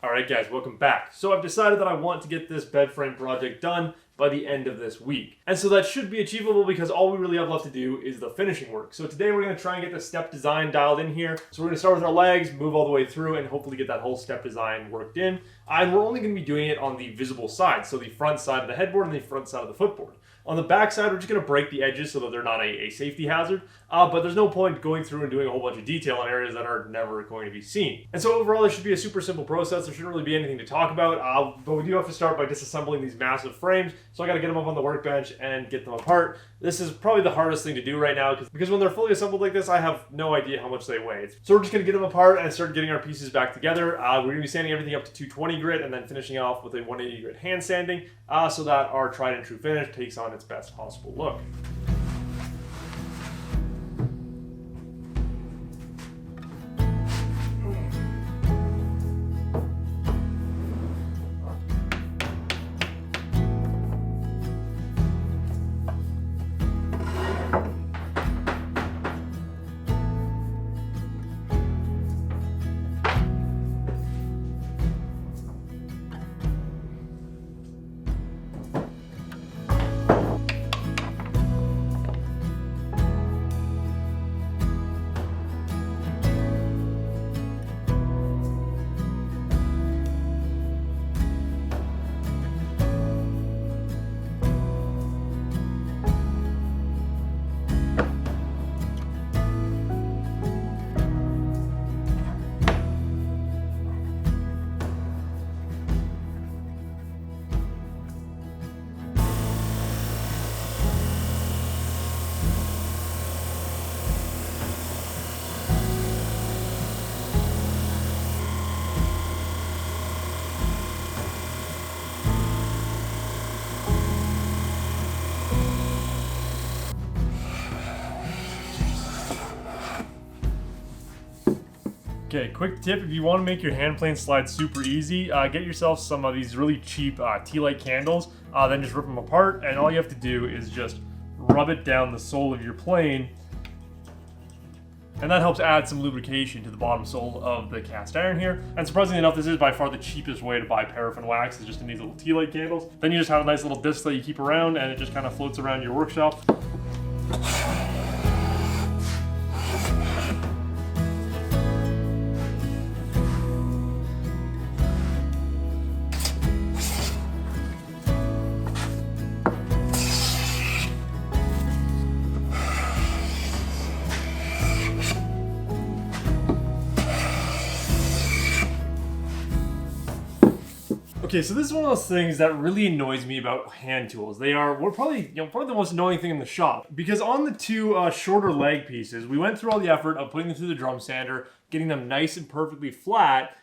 Alright guys, welcome back. So I've decided that I want to get this bed frame project done by the end of this week. And so that should be achievable because all we really have left to do is the finishing work. So today we're going to try and get the step design dialed in here. So we're going to start with our legs, move all the way through, and hopefully get that whole step design worked in. And we're only going to be doing it on the visible side, so the front side of the headboard and the front side of the footboard. On the back side, we're just going to break the edges so that they're not a safety hazard, but there's no point going through and doing a whole bunch of detail on areas that are never going to be seen. And so overall, this should be a super simple process. There shouldn't really be anything to talk about, but we do have to start by disassembling these massive frames, so I got to get them up on the workbench and get them apart. This is probably the hardest thing to do right now, because when they're fully assembled like this, I have no idea how much they weigh. So we're just going to get them apart and start getting our pieces back together. We're going to be sanding everything up to 220 grit and then finishing off with a 180 grit hand sanding, so that our tried and true finish takes on its best possible look. Okay, quick tip, if you want to make your hand plane slide super easy, get yourself some of these really cheap tea light candles, then just rip them apart, and all you have to do is just rub it down the sole of your plane, and that helps add some lubrication to the bottom sole of the cast iron here. And surprisingly enough, this is by far the cheapest way to buy paraffin wax, is just in these little tea light candles. Then you just have a nice little disc that you keep around, and it just kind of floats around your workshop. Okay, so this is one of those things that really annoys me about hand tools. We're probably the most annoying thing in the shop, because on the two shorter leg pieces, we went through all the effort of putting them through the drum sander, getting them nice and perfectly flat,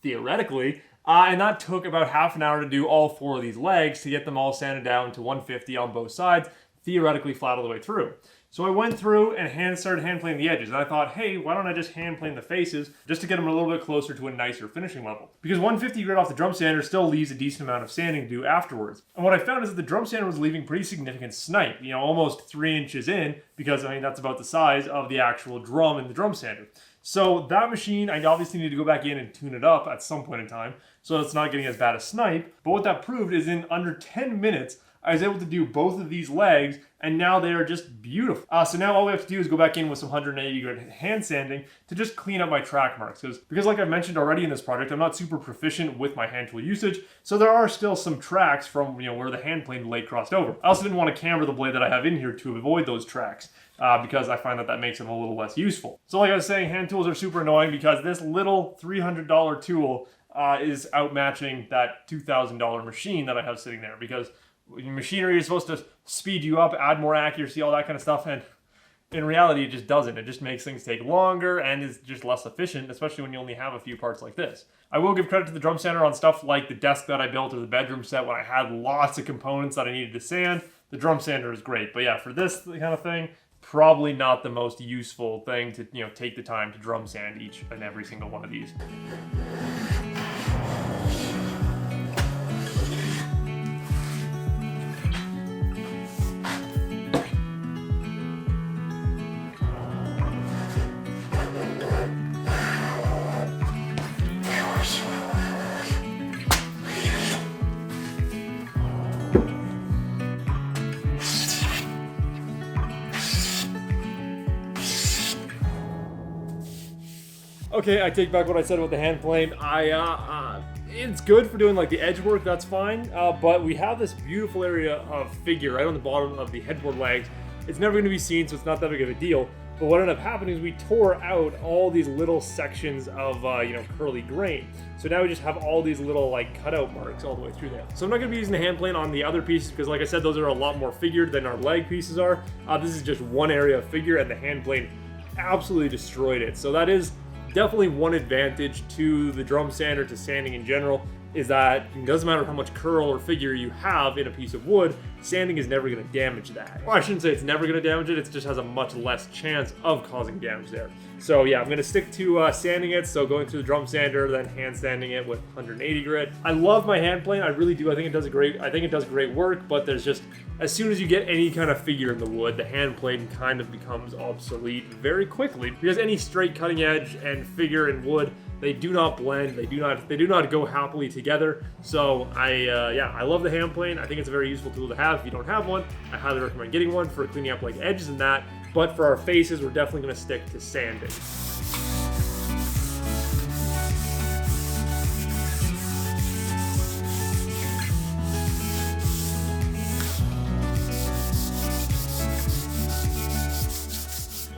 theoretically, and that took about half an hour to do all four of these legs to get them all sanded down to 150 on both sides, theoretically flat all the way through. So I went through and started hand planing the edges, and I thought, hey, why don't I just hand plane the faces just to get them a little bit closer to a nicer finishing level? Because 150 grit off the drum sander still leaves a decent amount of sanding to do afterwards. And what I found is that the drum sander was leaving pretty significant snipe, almost 3 inches in, because that's about the size of the actual drum in the drum sander. So that machine, I obviously need to go back in and tune it up at some point in time, so it's not getting as bad as snipe. But what that proved is in under 10 minutes, I was able to do both of these legs, and now they are just beautiful. So now all we have to do is go back in with some 180 grit hand sanding to just clean up my track marks. Because like I mentioned already in this project, I'm not super proficient with my hand tool usage, so there are still some tracks from where the hand plane blade crossed over. I also didn't want to camber the blade that I have in here to avoid those tracks, because I find that makes them a little less useful. So like I was saying, hand tools are super annoying because this little $300 tool is outmatching that $2,000 machine that I have sitting there, because machinery is supposed to speed you up, add more accuracy, all that kind of stuff, and in reality it just doesn't. It just makes things take longer and is just less efficient, especially when you only have a few parts like this. I will give credit to the drum sander on stuff like the desk that I built or the bedroom set when I had lots of components that I needed to sand. The drum sander is great, but yeah, for this kind of thing, probably not the most useful thing to take the time to drum sand each and every single one of these. Okay, I take back what I said about the hand plane. It's good for doing like the edge work, that's fine. But we have this beautiful area of figure right on the bottom of the headboard legs. It's never going to be seen, so it's not that big of a deal. But what ended up happening is we tore out all these little sections of, curly grain. So now we just have all these little like cutout marks all the way through there. So I'm not going to be using the hand plane on the other pieces because, like I said, those are a lot more figured than our leg pieces are. This is just one area of figure, and the hand plane absolutely destroyed it. So that is definitely one advantage to the drum sander, to sanding in general, is that it doesn't matter how much curl or figure you have in a piece of wood, sanding is never going to damage that. Well, I shouldn't say it's never going to damage it, it just has a much less chance of causing damage there. So yeah, I'm going to stick to sanding it, so going through the drum sander, then hand sanding it with 180 grit. I love my hand plane, I really do. I think it does great work, but there's just, as soon as you get any kind of figure in the wood, the hand plane kind of becomes obsolete very quickly, because any straight cutting edge and figure in wood, they do not blend. They do not go happily together. So I love the hand plane. I think it's a very useful tool to have. If you don't have one, I highly recommend getting one for cleaning up like edges and that. But for our faces, we're definitely going to stick to sanding.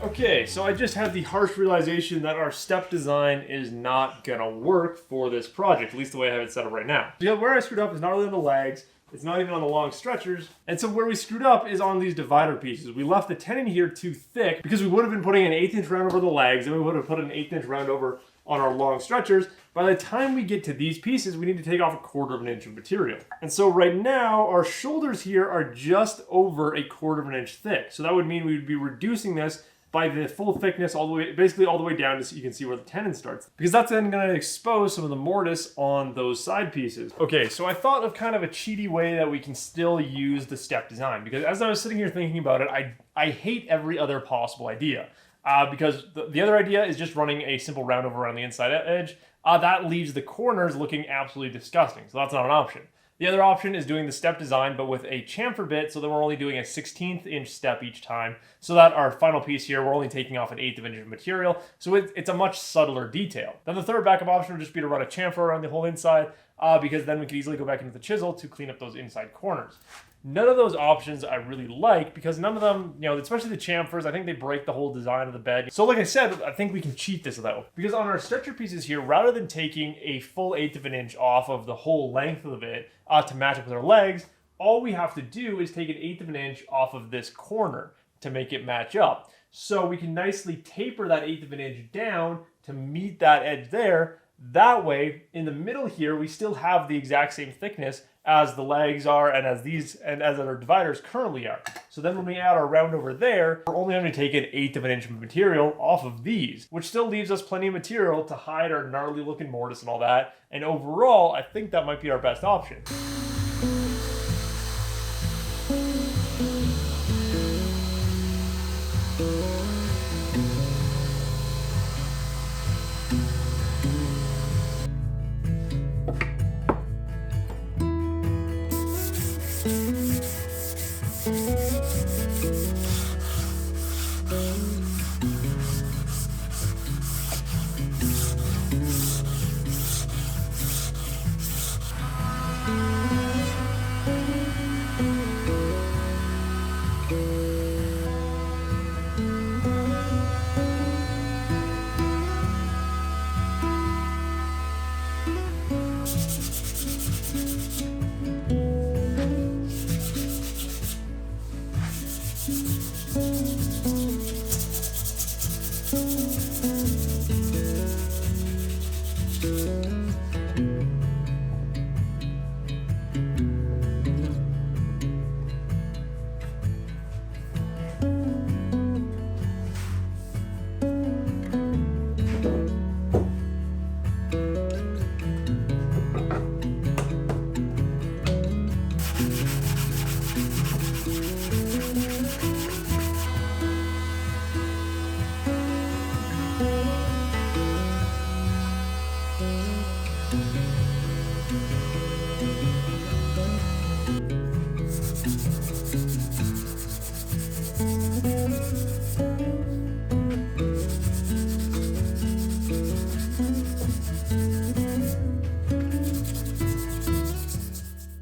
Okay, so I just had the harsh realization that our step design is not gonna work for this project, at least the way I have it set up right now. Because where I screwed up is not really on the legs, it's not even on the long stretchers, and so where we screwed up is on these divider pieces. We left the tenon here too thick because we would have been putting an 1/8 inch round over the legs, and we would have put an 1/8 inch round over on our long stretchers. By the time we get to these pieces, we need to take off 1/4 inch of material. And so right now, our shoulders here are just over 1/4 inch thick. So that would mean we would be reducing this by the full thickness basically all the way down so you can see where the tenon starts. Because that's then gonna expose some of the mortise on those side pieces. Okay, so I thought of kind of a cheaty way that we can still use the step design. Because as I was sitting here thinking about it, I hate every other possible idea. Because the other idea is just running a simple round over on the inside edge. That leaves the corners looking absolutely disgusting, so that's not an option. The other option is doing the step design, but with a chamfer bit, so then we're only doing a 1/16 inch step each time, so that our final piece here, we're only taking off 1/8 inch of material, so it's a much subtler detail. Then the third backup option would just be to run a chamfer around the whole inside, because then we could easily go back into the chisel to clean up those inside corners. None of those options I really like, because none of them, especially the chamfers, I think they break the whole design of the bed. So like I said, I think we can cheat this though. Because on our stretcher pieces here, rather than taking a full 1/8 inch off of the whole length of it to match up with our legs, all we have to do is take an 1/8 inch off of this corner to make it match up. So we can nicely taper that 1/8 inch down to meet that edge there. That way, in the middle here, we still have the exact same thickness as the legs are and as our dividers currently are. So then when we add our round over there, we're only going to take an 1/8 inch of material off of these, which still leaves us plenty of material to hide our gnarly looking mortise and all that. And overall, I think that might be our best option.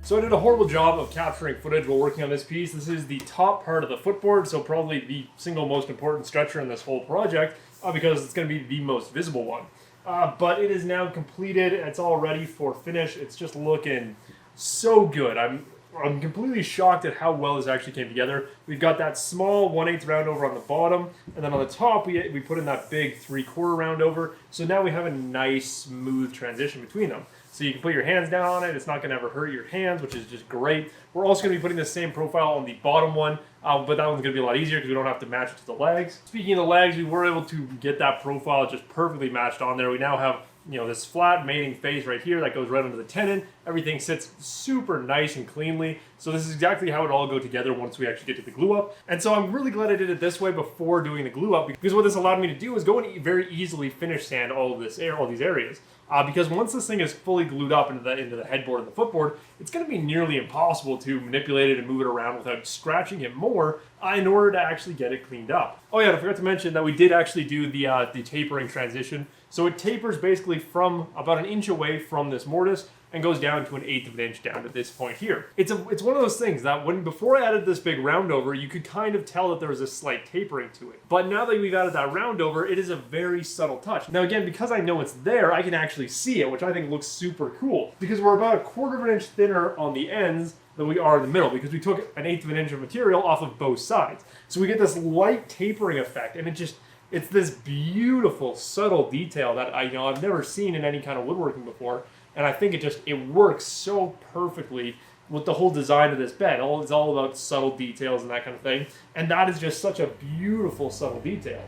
So I did a horrible job of capturing footage while working on this piece. This is the top part of the footboard, so probably the single most important stretcher in this whole project, because it's going to be the most visible one. But it is now completed. It's all ready for finish. It's just looking so good. I'm completely shocked at how well this actually came together. We've got that small 1/8 round over on the bottom, and then on the top we put in that big 3/4 round over. So now we have a nice smooth transition between them. So you can put your hands down on it. It's not going to ever hurt your hands, which is just great. We're also going to be putting the same profile on the bottom one, but that one's going to be a lot easier because we don't have to match it to the legs. Speaking of the legs, we were able to get that profile just perfectly matched on there. We now have, you know, this flat mating face right here that goes right under the tenon. Everything sits super nice and cleanly. So this is exactly how it all go together once we actually get to the glue up. And so I'm really glad I did it this way before doing the glue up, because what this allowed me to do is go and very easily finish sand all these areas. Because once this thing is fully glued up into the headboard and the footboard, it's going to be nearly impossible to manipulate it and move it around without scratching it more in order to actually get it cleaned up. Oh yeah, and I forgot to mention that we did actually do the tapering transition. So it tapers basically from about 1 inch away from this mortise and goes down to 1/8 of an inch down to this point here. It's one of those things that before I added this big round over, you could kind of tell that there was a slight tapering to it. But now that we've added that round over, it is a very subtle touch. Now again, because I know it's there, I can actually see it, which I think looks super cool. Because we're about 1/4 of an inch thinner on the ends than we are in the middle, because we took 1/8 of an inch of material off of both sides. So we get this light tapering effect, and it's this beautiful, subtle detail that I've never seen in any kind of woodworking before. And I think it works so perfectly with the whole design of this bed. It's all about subtle details and that kind of thing. And that is just such a beautiful, subtle detail.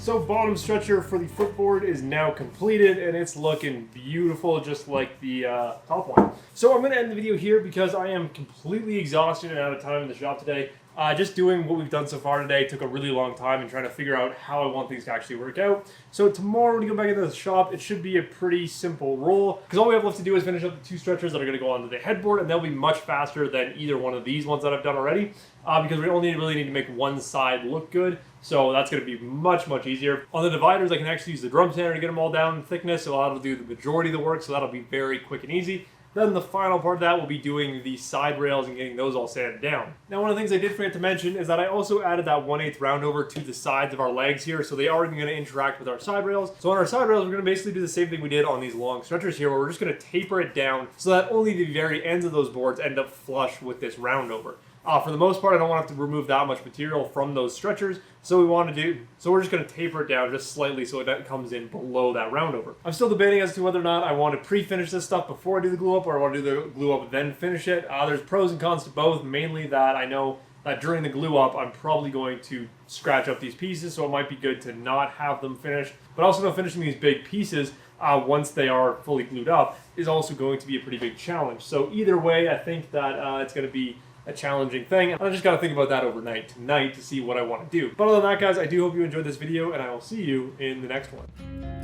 So bottom stretcher for the footboard is now completed, and it's looking beautiful, just like the top one. So I'm going to end the video here because I am completely exhausted and out of time in the shop today. Just doing what we've done so far today took a really long time and trying to figure out how I want things to actually work out. So tomorrow when you go back into the shop, it should be a pretty simple roll, because all we have left to do is finish up the 2 stretchers that are going to go onto the headboard, and they'll be much faster than either one of these ones that I've done already, because we only really need to make one side look good. So that's going to be much, much easier. On the dividers, I can actually use the drum sander to get them all down in thickness, so that'll do the majority of the work, so that'll be very quick and easy. Then the final part of that will be doing the side rails and getting those all sanded down. Now, one of the things I did forget to mention is that I also added that 1/8 round over to the sides of our legs here, so they are going to interact with our side rails. So on our side rails, we're going to basically do the same thing we did on these long stretchers here, where we're just going to taper it down so that only the very ends of those boards end up flush with this round over. For the most part, I don't want to have to remove that much material from those stretchers, so we're just going to taper it down just slightly so it comes in below that round over. I'm still debating as to whether or not I want to pre-finish this stuff before I do the glue up, or I want to do the glue up and then finish it. There's pros and cons to both, mainly that I know that during the glue up, I'm probably going to scratch up these pieces, so it might be good to not have them finished. But also know finishing these big pieces once they are fully glued up is also going to be a pretty big challenge. So either way, I think that it's going to be a challenging thing. I just got to think about that overnight tonight to see what I want to do. But other than that, guys, I do hope you enjoyed this video, and I will see you in the next one.